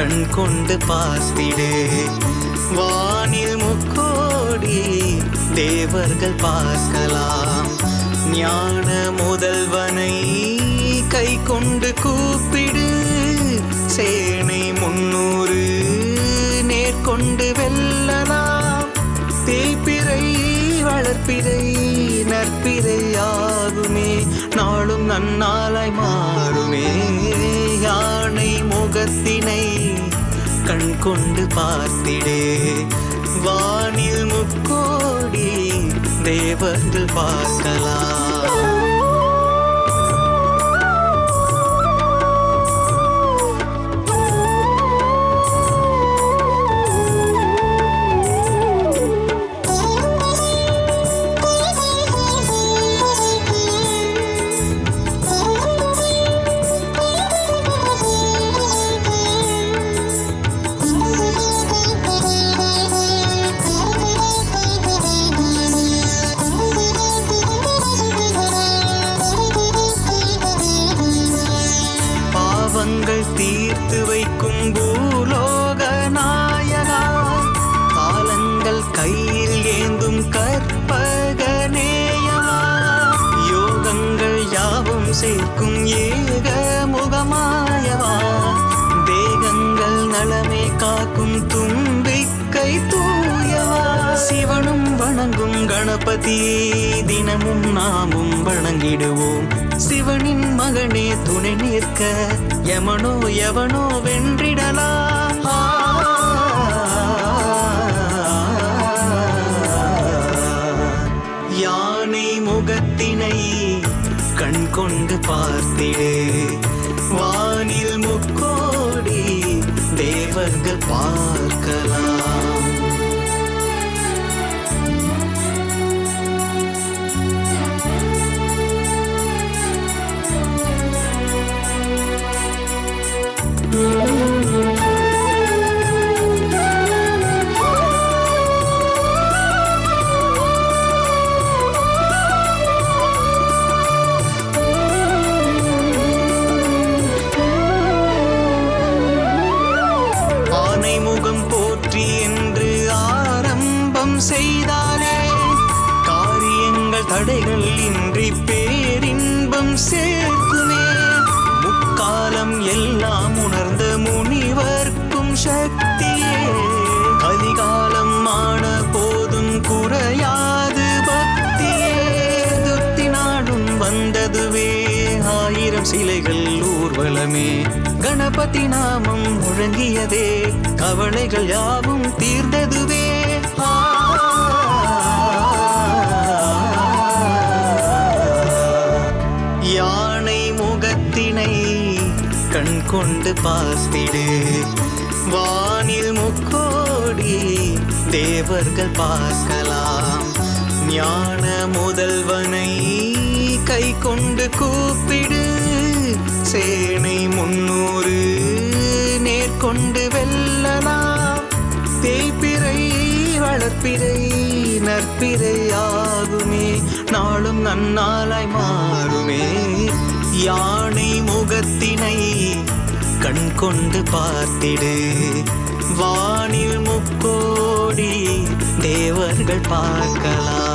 கண் கொண்டு பார்த்திடு. வானில் முக்கோடி தேவர்கள் பார்க்கலாம். ஞான முதல்வனை கை கொண்டு கூப்பிடு. சேனை 300 நேர்கொண்டு வெல்லலாம். தேய்பிறை வளர்ப்பிறை நற்பிறையாகுமே, நாளும் நன்னாளாய் மாறுமே. யானை முகத்தினை கண் கொண்டு பார்த்திடு. வானில் முக்கோடி தேவர்கள் பார்க்கலாம். தீர்த்து வைக்கும் பூலோக நாயகா, காலங்கள் கையில் ஏந்தும் கற்பக நேயமா, யோகங்கள் யாவும் சேர்க்கும் ஏக முகமாயவா, தேகங்கள் நலமே காக்கும் தும்பிக்கை தூயவா, சிவனும் வணங்கும் கணபதியே தினமும் நாமும் வணங்கிடுவோம். சிவனின் மகனே துணை நிற்க யமனோ எவனோ வென்றிடலாம். யானை முகத்தினை கண் கொண்டு பார்த்திடு. வானில் முக்கோடி தேவர்கள் பார்க்கலாம். முகம் போற்றி என்று ஆரம்பம் செய்தாலே, காரியங்கள் தடைகள் இன்றி பேரின்பம் சேர்க்குமே. முக்காலம் எல்லாம் உணர்ந்த முனிவர்க்கும் சக்தியே, கலிகாலம் ஆன போதும் குறையாது பக்தியே. துர்த்தி நாடும் வந்ததுவே 1000 சிலைகள் ஊர்வலமே, கணபதி நாமம் முழங்கியதே கவலைகள் யாவும் தீர்ந்ததுவே. யானை முகத்தினை கண் கொண்டு பார்த்திடு. வானில் முக்கோடி தேவர்கள் பார்க்கலாம். ஞான முதல்வனை கை கொண்டு கூப்பிடு. சேனை 300 நேர்கொண்டு வெல்லலாம். தேய்பிறை வளர்ப்பிறை நற்பிறையாகுமே, நாளும் நன்னாளாய் மாறுமே. யானை முகத்தினை கண் கொண்டு பார்த்திடு. வானில் முக்கோடி தேவர்கள் பார்க்கலாம்.